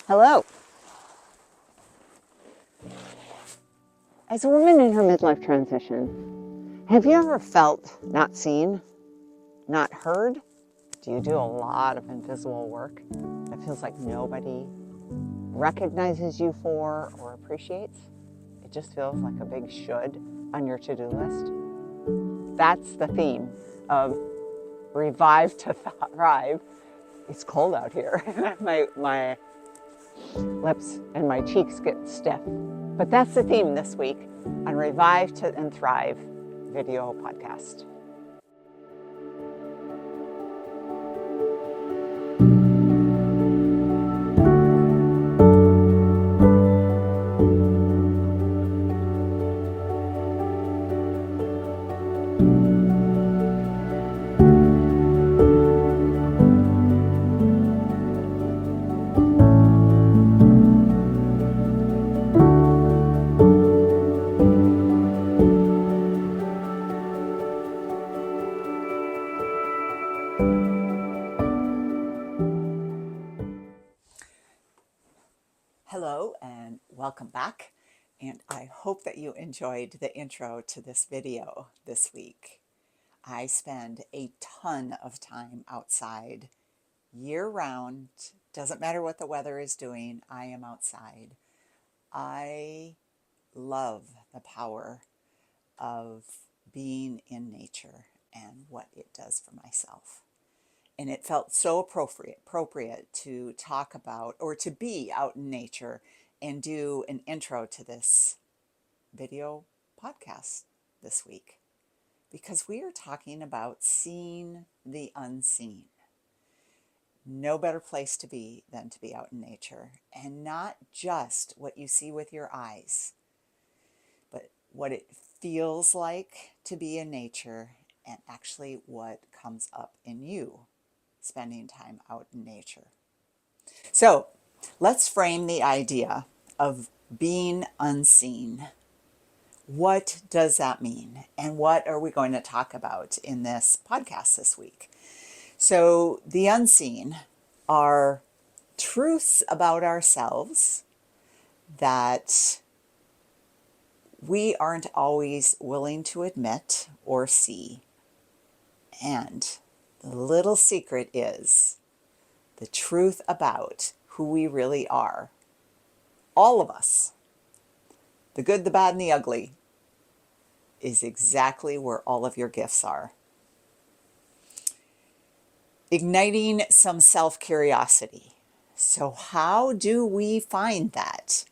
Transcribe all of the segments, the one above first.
Hello. As a woman in her midlife transition, have you ever felt not seen, not heard? Do you do a lot of invisible work that feels like nobody recognizes you for or appreciates? It just feels like a big should on your to-do list. That's the theme of Revive to Thrive. It's cold out here. my lips and my cheeks get stiff. But that's the theme this week on Revive to and Thrive video podcast. Hello and welcome back, and I hope that you enjoyed the intro to this video this week. I spend a ton of time outside year round. Doesn't matter what the weather is doing, I am outside. I love the power of being in nature and what it does for myself. And it felt so appropriate to talk about or to be out in nature and do an intro to this video podcast this week, because we are talking about seeing the unseen. No better place to be than to be out in nature, and not just what you see with your eyes, but what it feels like to be in nature and actually what comes up in you spending time out in nature. So let's frame the idea of being unseen. What does that mean? And what are we going to talk about in this podcast this week? So the unseen are truths about ourselves that we aren't always willing to admit or see. And the little secret is the truth about who we really are. All of us, the good, the bad, and the ugly, is exactly where all of your gifts are. Igniting some self-curiosity. So how do we find that?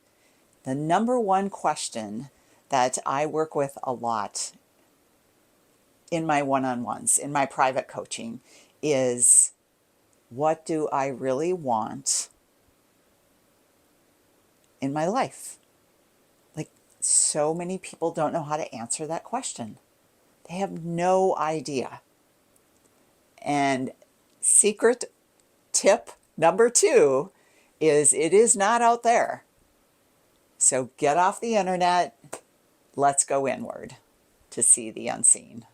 The number one question that I work with a lot in my one-on-ones, in my private coaching, is what do I really want in my life? Like, so many people don't know how to answer that question. They have no idea. And secret tip number 2 is it is not out there. So get off the internet. Let's go inward to see the unseen.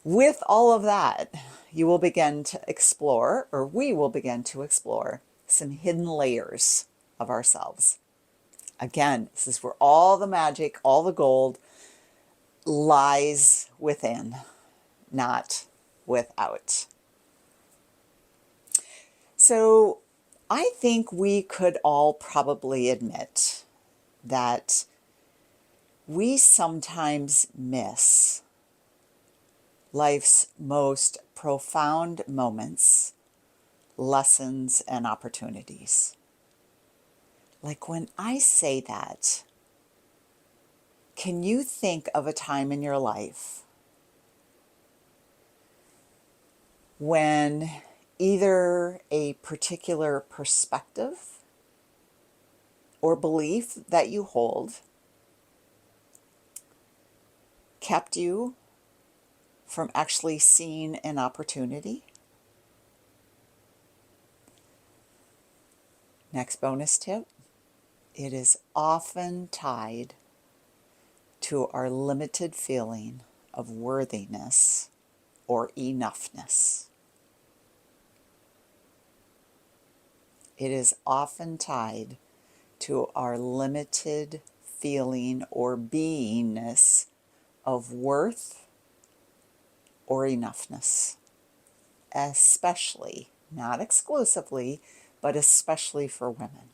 With all of that, you will begin to explore, or we will begin to explore, some hidden layers of ourselves. Again, this is where all the magic, all the gold lies within, not without. So I think we could all probably admit that we sometimes miss life's most profound moments, lessons, and opportunities. Like, when I say that, can you think of a time in your life when either a particular perspective or belief that you hold kept you from actually seeing an opportunity? Next bonus tip, it is often tied to our limited feeling of worthiness or enoughness. it is often tied to our limited feeling or beingness of worth or enoughness, especially, not exclusively, but especially for women.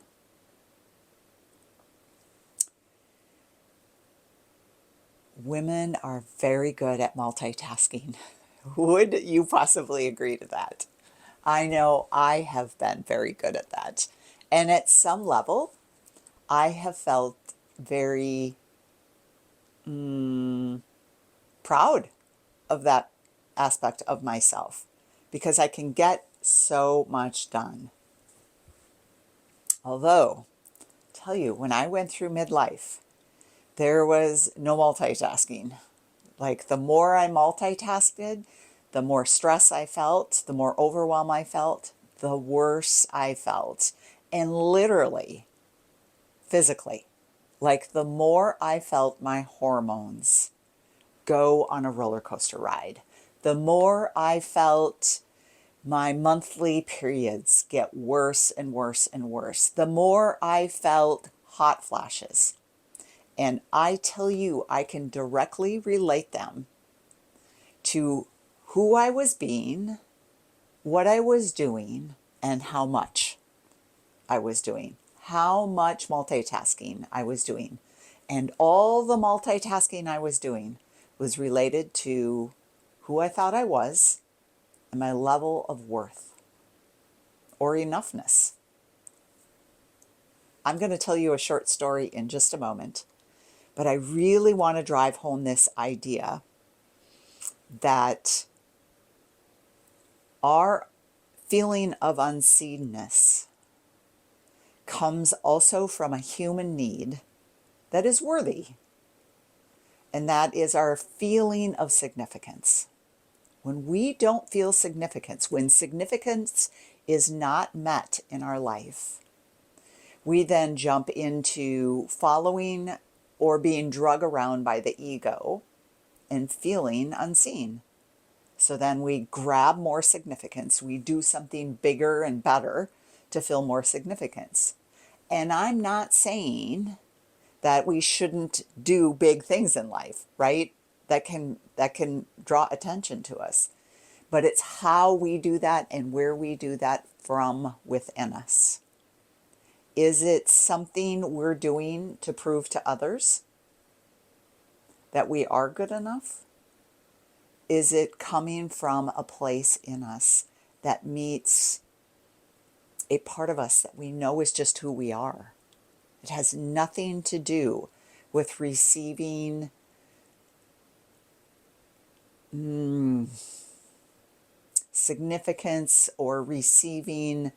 Women are very good at multitasking. Would you possibly agree to that? I know I have been very good at that. And at some level, I have felt very proud of that aspect of myself because I can get so much done. Although, I tell you, when I went through midlife, there was no multitasking. Like the more I multitasked, the more stress I felt, the more overwhelm I felt, the worse I felt. And literally, physically, like the more I felt my hormones go on a roller coaster ride, the more I felt my monthly periods get worse and worse and worse, the more I felt hot flashes. And I tell you, I can directly relate them to who I was being, what I was doing, and how much I was doing, how much multitasking I was doing. And all the multitasking I was doing was related to who I thought I was and my level of worth or enoughness. I'm going to tell you a short story in just a moment, but I really want to drive home this idea that our feeling of unseenness comes also from a human need that is worthy, and that is our feeling of significance. When we don't feel significance, when significance is not met in our life, we then jump into following or being drug around by the ego and feeling unseen. So then we grab more significance. We do something bigger and better to feel more significance. And I'm not saying that we shouldn't do big things in life, right? That can draw attention to us. But it's how we do that and where we do that from within us. Is it something we're doing to prove to others that we are good enough? Is it coming from a place in us that meets a part of us that we know is just who we are? It has nothing to do with receiving significance or receiving,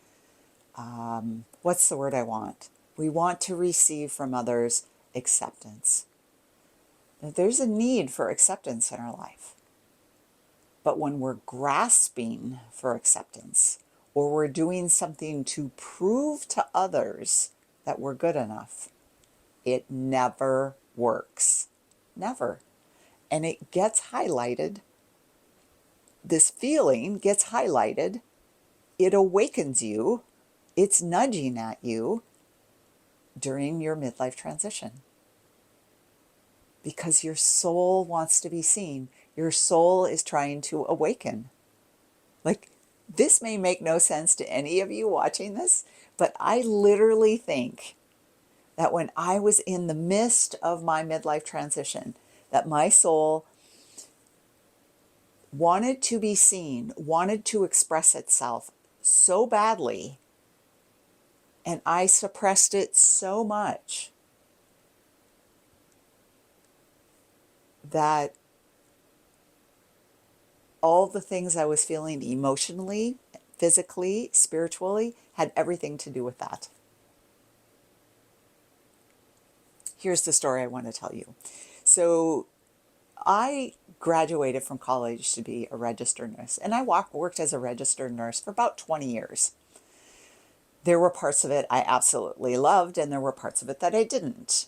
what's the word I want? We want to receive from others acceptance. Now, there's a need for acceptance in our life. But when we're grasping for acceptance, or we're doing something to prove to others that we're good enough, it never works. Never. And it gets highlighted. This feeling gets highlighted. It awakens you. It's nudging at you during your midlife transition. Because your soul wants to be seen. Your soul is trying to awaken. Like, this may make no sense to any of you watching this, but I literally think that when I was in the midst of my midlife transition, that my soul wanted to be seen, wanted to express itself so badly, and I suppressed it so much that all the things I was feeling emotionally, physically, spiritually, had everything to do with that. Here's the story I want to tell you. So I graduated from college to be a registered nurse, and I worked as a registered nurse for about 20 years. There were parts of it I absolutely loved, and there were parts of it that I didn't.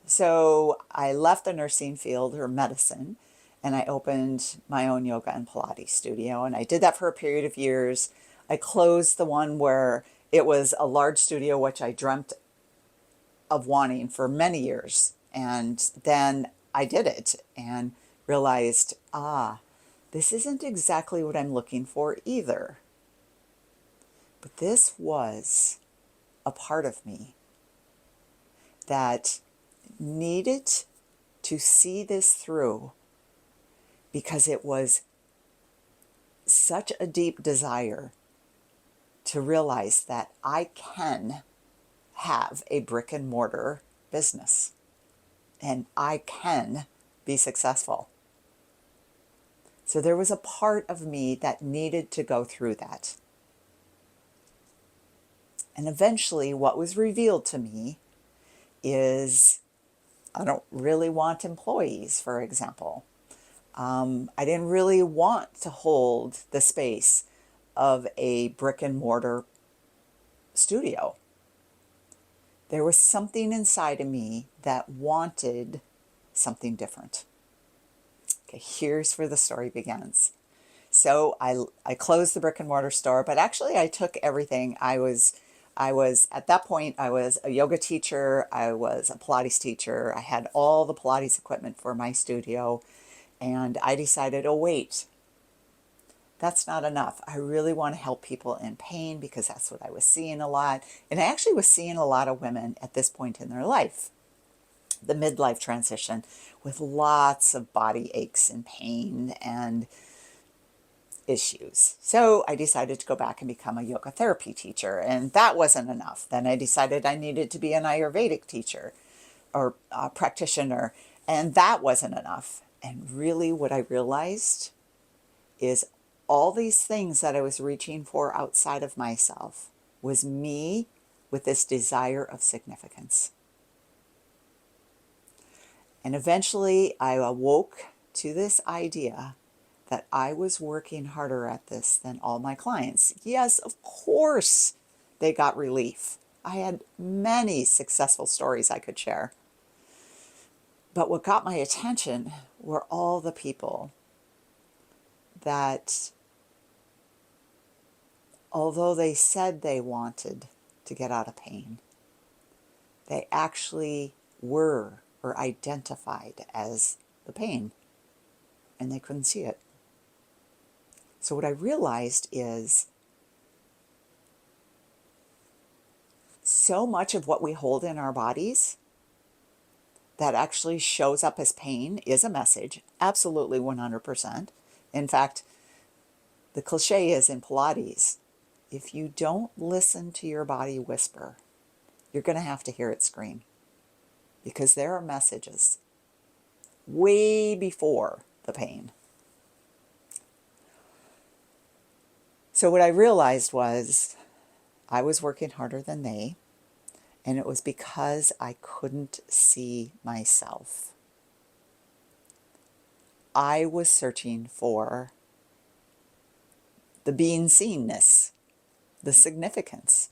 So I left the nursing field or medicine, and I opened my own yoga and Pilates studio, and I did that for a period of years. I closed the one where It was a large studio, which I dreamt of wanting for many years. And then I did it and realized, this isn't exactly what I'm looking for either. But this was a part of me that needed to see this through, because it was such a deep desire to realize that I can have a brick and mortar business and I can be successful. So there was a part of me that needed to go through that. And eventually what was revealed to me is I don't really want employees, for example. I didn't really want to hold the space of a brick and mortar studio. There was something inside of me that wanted something different. Okay, here's where the story begins. So I closed the brick and mortar store, but actually I took everything. I was at that point, I was a yoga teacher, I was a Pilates teacher, I had all the Pilates equipment for my studio, and I decided, oh wait, that's not enough. I really want to help people in pain, because that's what I was seeing a lot. And I actually was seeing a lot of women at this point in their life, the midlife transition, with lots of body aches and pain and issues. So I decided to go back and become a yoga therapy teacher, and that wasn't enough. Then I decided I needed to be an Ayurvedic teacher or practitioner, and that wasn't enough. And really what I realized is all these things that I was reaching for outside of myself was me with this desire of significance. And eventually I awoke to this idea that I was working harder at this than all my clients. Yes, of course, they got relief. I had many successful stories I could share. But what got my attention were all the people that, although they said they wanted to get out of pain, they actually were or identified as the pain, and they couldn't see it. So what I realized is so much of what we hold in our bodies that actually shows up as pain is a message, absolutely 100%. In fact, the cliche is in Pilates, if you don't listen to your body whisper, you're going to have to hear it scream, because there are messages way before the pain. So what I realized was I was working harder than they, and it was because I couldn't see myself. I was searching for the being seenness, the significance.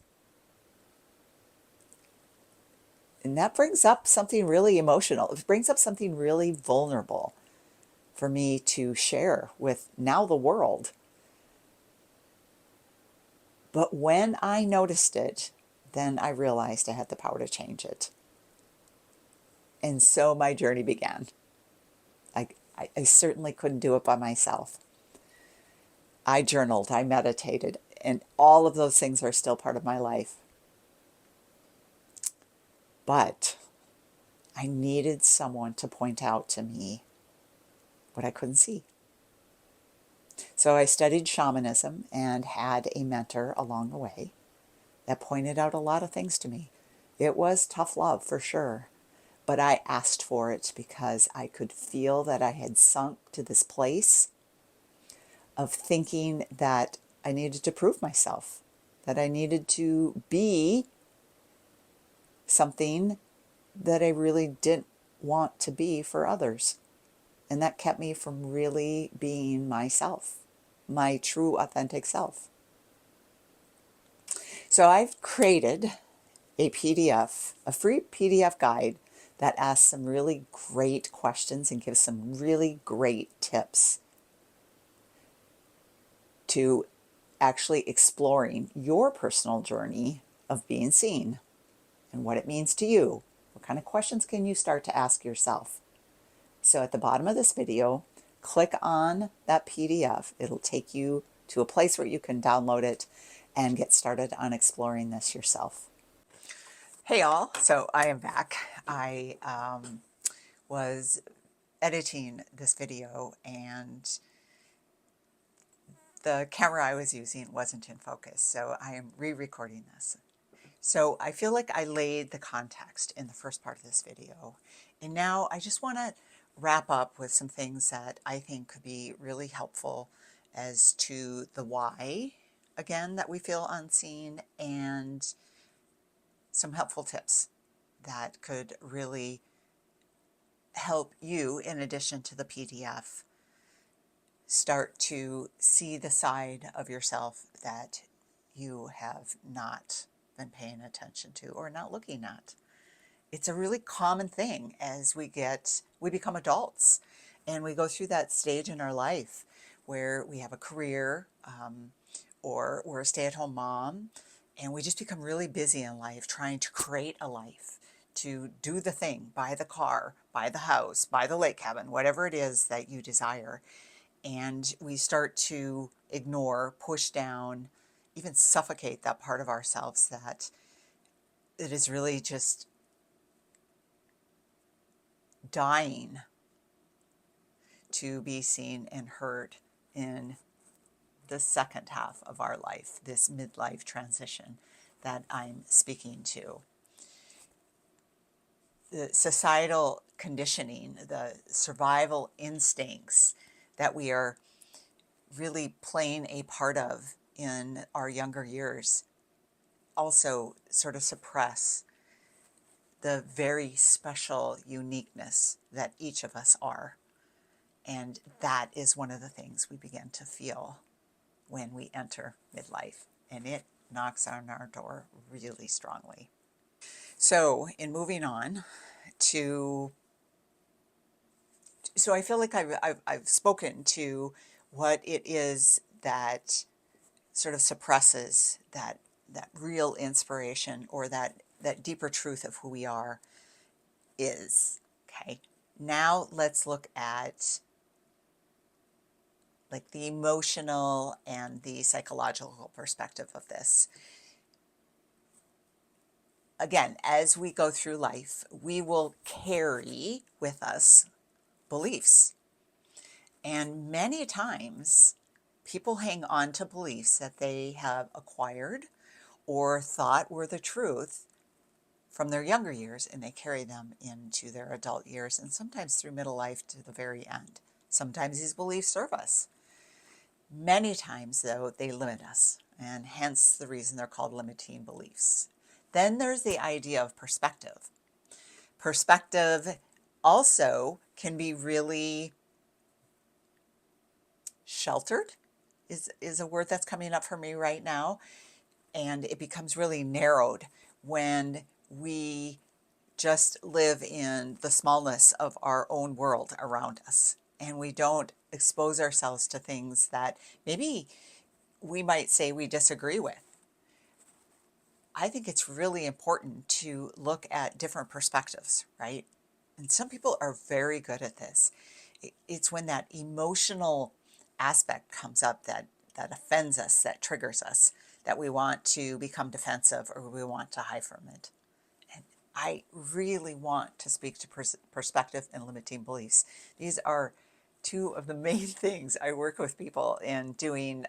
And that brings up something really emotional. It brings up something really vulnerable for me to share with now the world. But when I noticed it, then I realized I had the power to change it. And so my journey began. I certainly couldn't do it by myself. I journaled, I meditated, and all of those things are still part of my life. But I needed someone to point out to me what I couldn't see. So I studied shamanism and had a mentor along the way that pointed out a lot of things to me. It was tough love for sure, but I asked for it because I could feel that I had sunk to this place of thinking that I needed to prove myself, that I needed to be something that I really didn't want to be for others. And that kept me from really being myself, my true authentic self. So I've created a PDF, a free PDF guide that asks some really great questions and gives some really great tips to actually exploring your personal journey of being seen and what it means to you. What kind of questions can you start to ask yourself? So at the bottom of this video, click on that PDF. It'll take you to a place where you can download it and get started on exploring this yourself. Hey all, so I am back. I was editing this video and the camera I was using wasn't in focus, so I am re-recording this. So I feel like I laid the context in the first part of this video, and now I just want to wrap up with some things that I think could be really helpful as to the why, again, that we feel unseen, and some helpful tips that could really help you, in addition to the PDF, start to see the side of yourself that you have not been paying attention to or not looking at. It's a really common thing as we become adults and we go through that stage in our life where we have a career, or we're a stay-at-home mom, and we just become really busy in life trying to create a life, to do the thing, buy the car, buy the house, buy the lake cabin, whatever it is that you desire. And we start to ignore, push down, even suffocate that part of ourselves that it is really just dying to be seen and heard in the second half of our life, this midlife transition that I'm speaking to. The societal conditioning, the survival instincts that we are really playing a part of in our younger years also sort of suppress the very special uniqueness that each of us are. And that is one of the things we begin to feel when we enter midlife, and it knocks on our door really strongly. So in moving on to, so I feel like I've spoken to what it is that sort of suppresses that real inspiration, or that deeper truth of who we are is. Okay, now let's look at like the emotional and the psychological perspective of this. Again, as we go through life, we will carry with us beliefs. And many times people hang on to beliefs that they have acquired or thought were the truth from their younger years, and they carry them into their adult years, and sometimes through middle life to the very end. Sometimes these beliefs serve us. Many times, though, they limit us, and hence the reason they're called limiting beliefs. Then there's the idea of perspective. Perspective also can be really sheltered, is a word that's coming up for me right now, and it becomes really narrowed when we just live in the smallness of our own world around us, and we don't expose ourselves to things that maybe we might say we disagree with. I think it's really important to look at different perspectives, right? And some people are very good at this. It's when that emotional aspect comes up that offends us, that triggers us, that we want to become defensive or we want to hide from it. And I really want to speak to perspective and limiting beliefs. These are two of the main things I work with people in doing,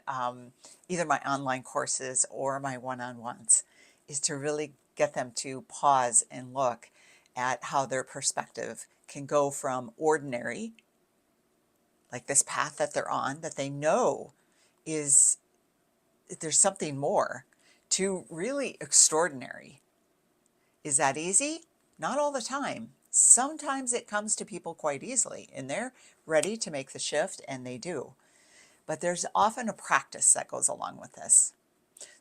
either my online courses or my one-on-ones, is to really get them to pause and look at how their perspective can go from ordinary, like this path that they're on, that they know is, there's something more, to really extraordinary. Is that easy? Not all the time. Sometimes it comes to people quite easily, and they're ready to make the shift, and they do. But there's often a practice that goes along with this.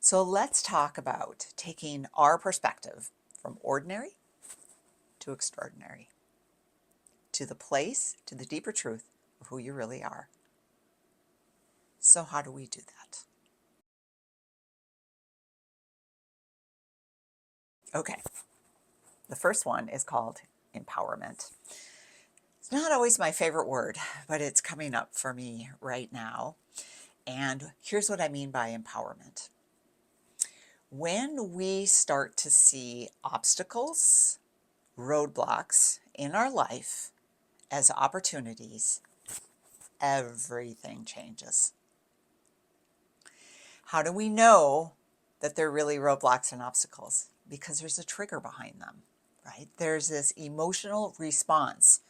So let's talk about taking our perspective from ordinary to extraordinary, to the place, to the deeper truth of who you really are. So how do we do that? Okay, the first one is called empowerment. It's not always my favorite word, but it's coming up for me right now. And here's what I mean by empowerment. When we start to see obstacles, roadblocks in our life as opportunities, everything changes. How do we know that they're really roadblocks and obstacles? Because there's a trigger behind them, right? There's this emotional response,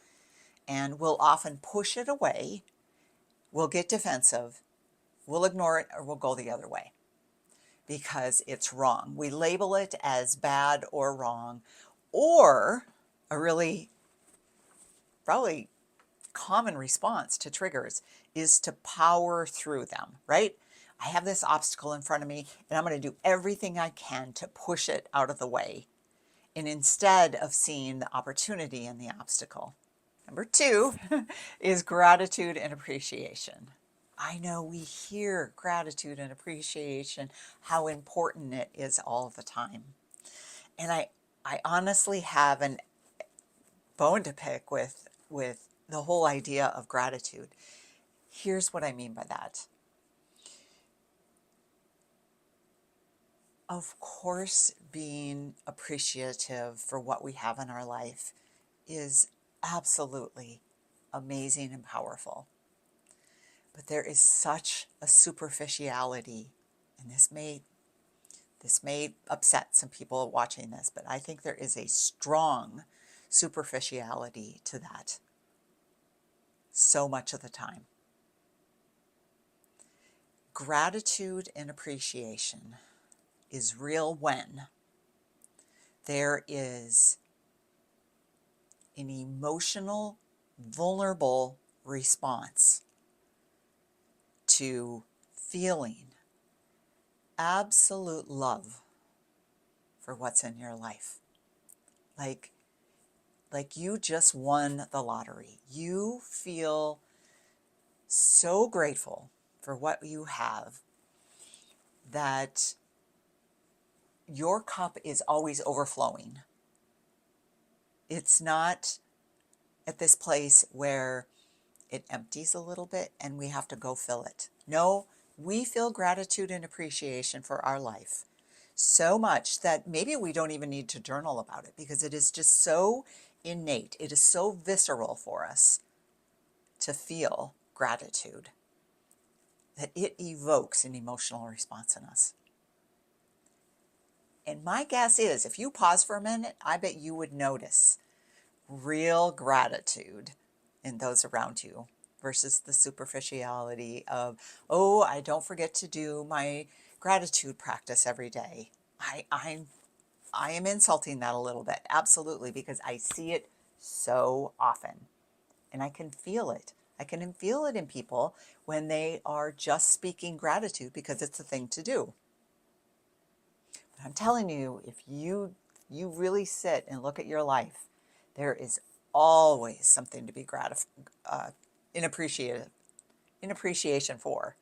and we'll often push it away, we'll get defensive, we'll ignore it, or we'll go the other way because it's wrong. We label it as bad or wrong, or a really probably common response to triggers is to power through them, right? I have this obstacle in front of me and I'm going to do everything I can to push it out of the way. And instead of seeing the opportunity in the obstacle. Number two is gratitude and appreciation. I know we hear gratitude and appreciation, how important it is all the time. And I honestly have an bone to pick with the whole idea of gratitude. Here's what I mean by that. Of course, being appreciative for what we have in our life is absolutely amazing and powerful. But there is such a superficiality, and this may upset some people watching this, but I think there is a strong superficiality to that so much of the time. Gratitude and appreciation is real when there is an emotional, vulnerable response to feeling absolute love for what's in your life. Like you just won the lottery. You feel so grateful for what you have that your cup is always overflowing. It's not at this place where it empties a little bit and we have to go fill it. No, we feel gratitude and appreciation for our life so much that maybe we don't even need to journal about it because it is just so innate. It is so visceral for us to feel gratitude that it evokes an emotional response in us. And my guess is if you pause for a minute, I bet you would notice real gratitude in those around you versus the superficiality of, oh, I don't forget to do my gratitude practice every day. I am insulting that a little bit, absolutely, because I see it so often and I can feel it. I can feel it in people when they are just speaking gratitude because it's the thing to do. But I'm telling you, if you really sit and look at your life, there is always something to be in appreciation for.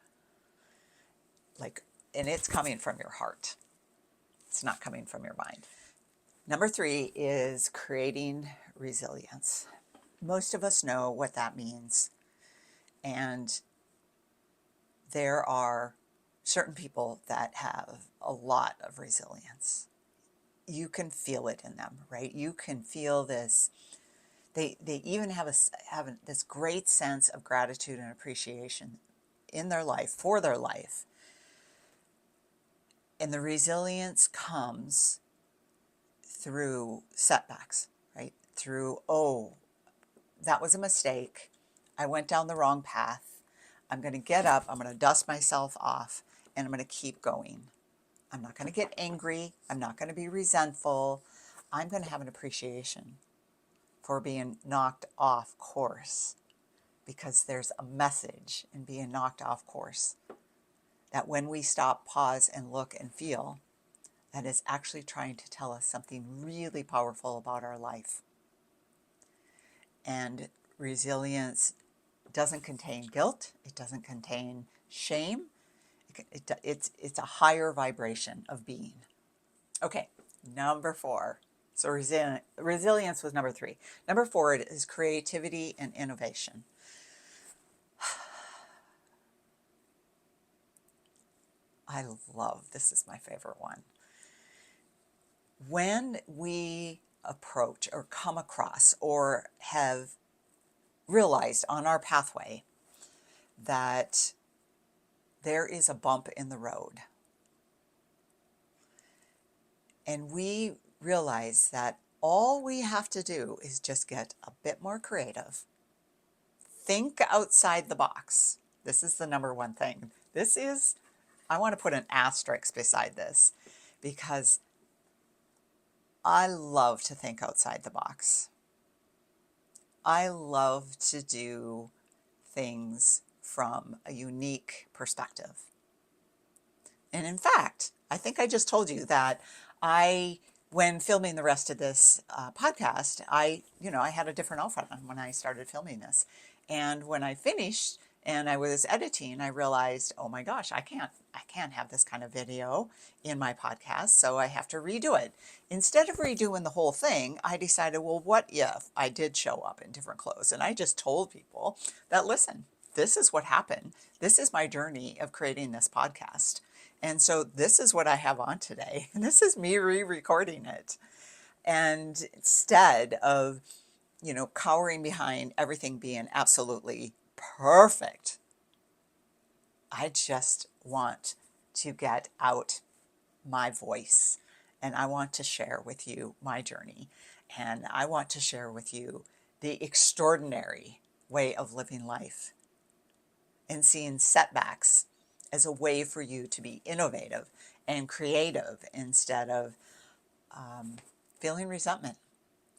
And it's coming from your heart. It's not coming from your mind. Number three is creating resilience. Most of us know what that means. And there are certain people that have a lot of resilience. You can feel it in them, right? You can feel this. They even have this great sense of gratitude and appreciation in their life, for their life. And the resilience comes through setbacks, right? Through, oh, that was a mistake. I went down the wrong path. I'm going to get up. I'm going to dust myself off and I'm going to keep going. I'm not going to get angry. I'm not going to be resentful. I'm going to have an appreciation for being knocked off course, because there's a message in being knocked off course that when we stop, pause, and look and feel, that is actually trying to tell us something really powerful about our life. And resilience doesn't contain guilt. It doesn't contain shame. It's a higher vibration of being. Okay, Number 4. So resilience was number 3. Number 4 is creativity and innovation. I love, this is my favorite one. When we approach or come across or have realized on our pathway that there is a bump in the road, and we realize that all we have to do is just get a bit more creative, think outside the box. This is the number one thing. This is, I want to put an asterisk beside this because I love to think outside the box. I love to do things from a unique perspective. And in fact, I think I just told you that when filming the rest of this podcast, I had a different outfit on when I started filming this. And when I finished and I was editing, I realized, oh my gosh, I can't have this kind of video in my podcast, so I have to redo it. Instead of redoing the whole thing, I decided, well, what if I did show up in different clothes? And I just told people that, listen, this is what happened. This is my journey of creating this podcast. And so this is what I have on today. And this is me re-recording it. And instead of, cowering behind everything being absolutely perfect, I just want to get out my voice, and I want to share with you my journey. And I want to share with you the extraordinary way of living life and seeing setbacks as a way for you to be innovative and creative instead of feeling resentment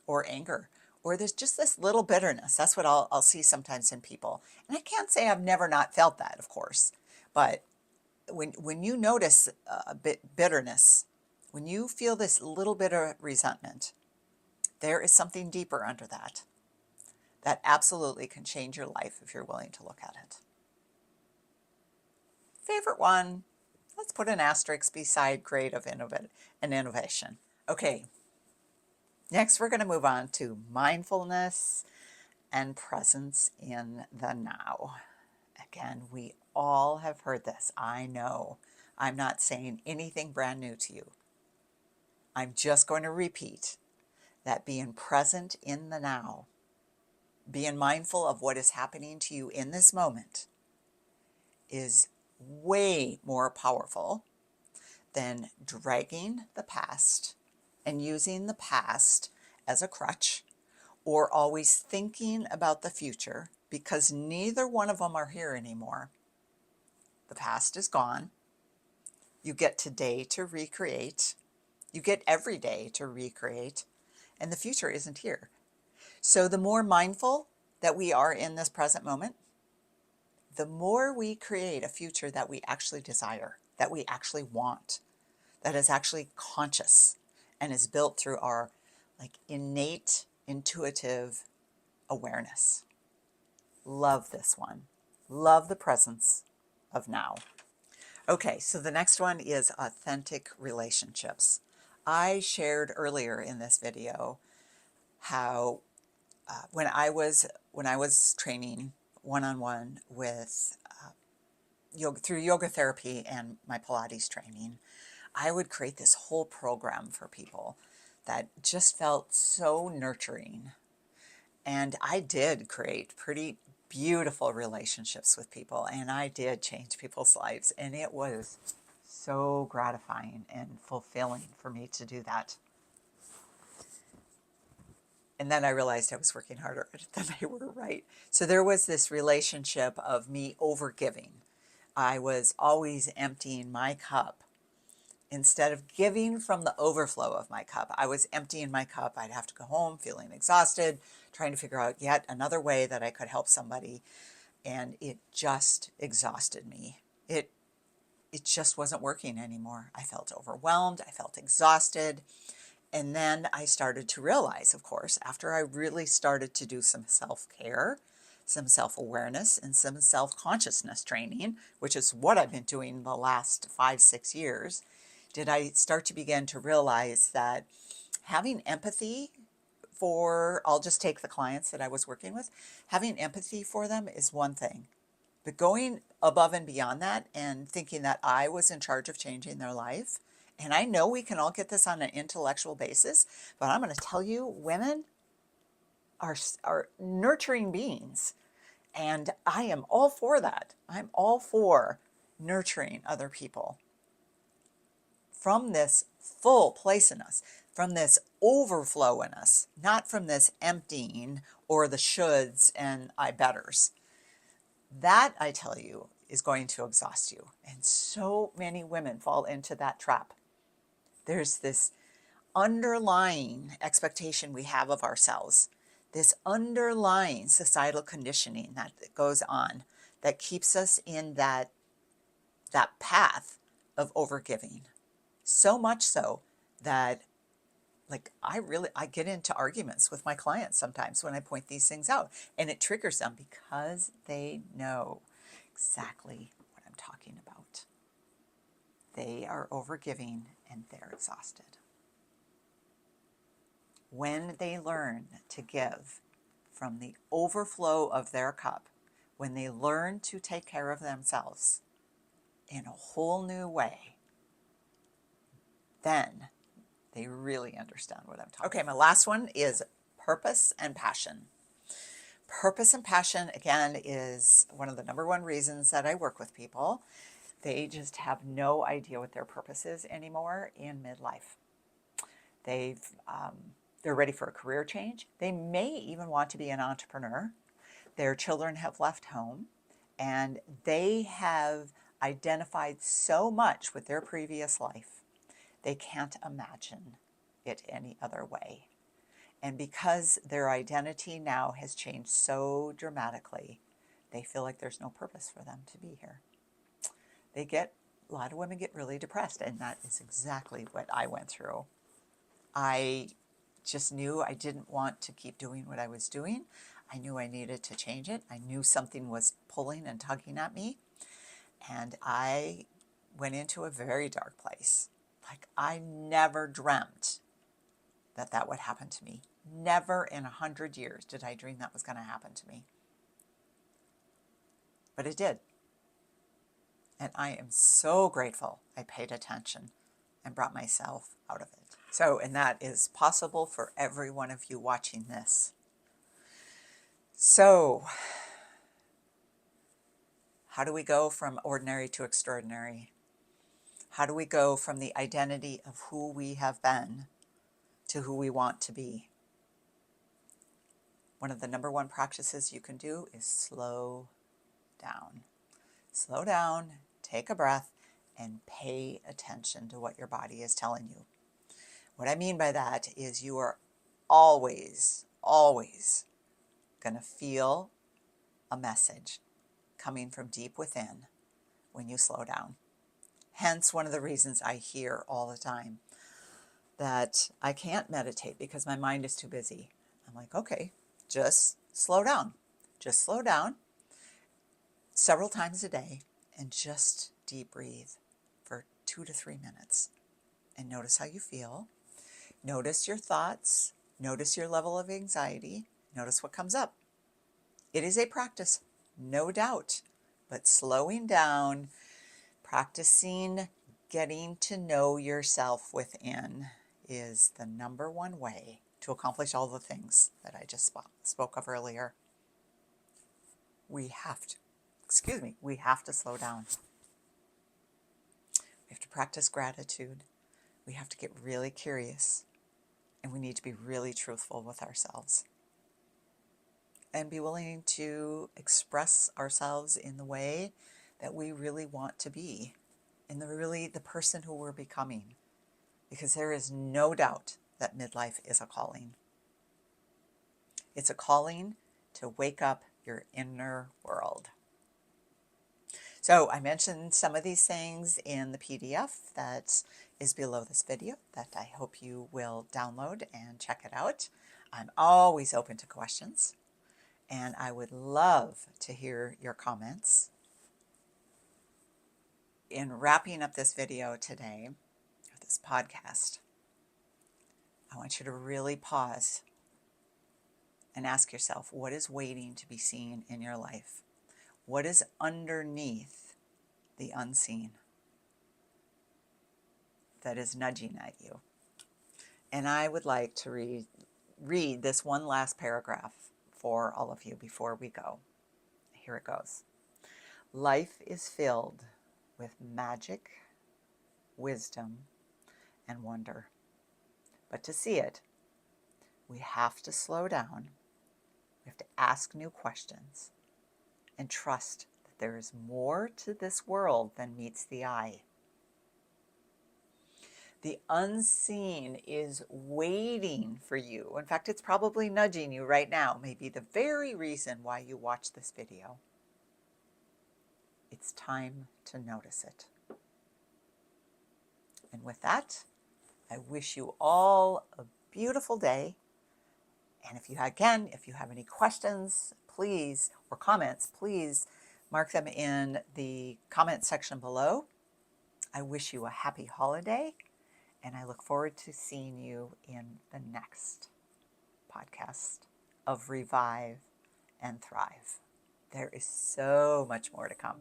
or anger, or there's just this little bitterness. That's what I'll see sometimes in people. And I can't say I've never not felt that, of course, but when you notice a bit bitterness, when you feel this little bit of resentment, there is something deeper under that that absolutely can change your life if you're willing to look at it. Favorite one, let's put an asterisk beside creative and innovation. Okay, next we're going to move on to mindfulness and presence in the now. Again, we all have heard this. I know. I'm not saying anything brand new to you. I'm just going to repeat that being present in the now, being mindful of what is happening to you in this moment, is way more powerful than dragging the past and using the past as a crutch, or always thinking about the future, because neither one of them are here anymore. The past is gone. You get today to recreate. You get every day to recreate, and the future isn't here. So the more mindful that we are in this present moment, the more we create a future that we actually desire, that we actually want, that is actually conscious and is built through our innate, intuitive awareness. Love this one. Love the presence of now. Okay, so the next one is authentic relationships. I shared earlier in this video how when I was training one-on-one with through yoga therapy and my Pilates training, I would create this whole program for people that just felt so nurturing. And I did create pretty beautiful relationships with people, and I did change people's lives, and it was so gratifying and fulfilling for me to do that. And then I realized I was working harder at it than they were, right? So there was this relationship of me overgiving. I was always emptying my cup. Instead of giving from the overflow of my cup, I was emptying my cup. I'd have to go home feeling exhausted, trying to figure out yet another way that I could help somebody. And it just exhausted me. It just wasn't working anymore. I felt overwhelmed. I felt exhausted. And then I started to realize, of course, after I really started to do some self-care, some self-awareness, and some self-consciousness training, which is what I've been doing the last 5-6 years, did I start to begin to realize that having empathy for, I'll just take the clients that I was working with, having empathy for them is one thing. But going above and beyond that and thinking that I was in charge of changing their life, and I know we can all get this on an intellectual basis, but I'm going to tell you, women are nurturing beings. And I am all for that. I'm all for nurturing other people from this full place in us, from this overflow in us, not from this emptying or the shoulds and I betters. That, I tell you, is going to exhaust you. And so many women fall into that trap. There's this underlying expectation we have of ourselves, this underlying societal conditioning that goes on that keeps us in that path of overgiving. So much so that, like, I get into arguments with my clients sometimes when I point these things out, and it triggers them because they know exactly what I'm talking about. They are overgiving and they're exhausted. When they learn to give from the overflow of their cup, when they learn to take care of themselves in a whole new way, then they really understand what I'm talking about. Okay, my last one is purpose and passion. Purpose and passion, again, is one of the number one reasons that I work with people. They just have no idea what their purpose is anymore in midlife. They're ready for a career change. They may even want to be an entrepreneur. Their children have left home, and they have identified so much with their previous life, they can't imagine it any other way. And because their identity now has changed so dramatically, they feel like there's no purpose for them to be here. A lot of women get really depressed, and that is exactly what I went through. I just knew I didn't want to keep doing what I was doing. I knew I needed to change it. I knew something was pulling and tugging at me. And I went into a very dark place. Like, I never dreamt that that would happen to me. Never in 100 years did I dream that was going to happen to me. But it did. And I am so grateful I paid attention and brought myself out of it. So, and that is possible for every one of you watching this. So, how do we go from ordinary to extraordinary? How do we go from the identity of who we have been to who we want to be? One of the number one practices you can do is slow down. Slow down, take a breath, and pay attention to what your body is telling you. What I mean by that is you are always going to feel a message coming from deep within when you slow down. Hence, one of the reasons I hear all the time that I can't meditate because my mind is too busy. I'm like, okay, just slow down. Just slow down several times a day and just deep breathe for 2 to 3 minutes and notice how you feel. Notice your thoughts. Notice your level of anxiety. Notice what comes up. It is a practice, no doubt, but slowing down, practicing getting to know yourself within is the number one way to accomplish all the things that I just spoke of earlier. We have to slow down. We have to practice gratitude. We have to get really curious, and we need to be really truthful with ourselves and be willing to express ourselves in the way that we really want to be, in the person who we're becoming, because there is no doubt that midlife is a calling. It's a calling to wake up your inner world. So I mentioned some of these things in the PDF that is below this video that I hope you will download and check it out. I'm always open to questions, and I would love to hear your comments. In wrapping up this video today, this podcast, I want you to really pause and ask yourself, what is waiting to be seen in your life? What is underneath the unseen that is nudging at you? And I would like to read this one last paragraph for all of you before we go. Here it goes. Life is filled with magic, wisdom, and wonder. But to see it, we have to slow down. We have to ask new questions and trust that there is more to this world than meets the eye. The unseen is waiting for you. In fact, it's probably nudging you right now, maybe the very reason why you watch this video. It's time to notice it. And with that, I wish you all a beautiful day. And if you have any questions, please, or comments, please mark them in the comment section below. I wish you a happy holiday, and I look forward to seeing you in the next podcast of Revive and Thrive. There is so much more to come.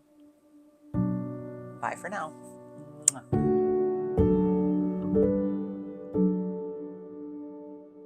Bye for now. Mwah.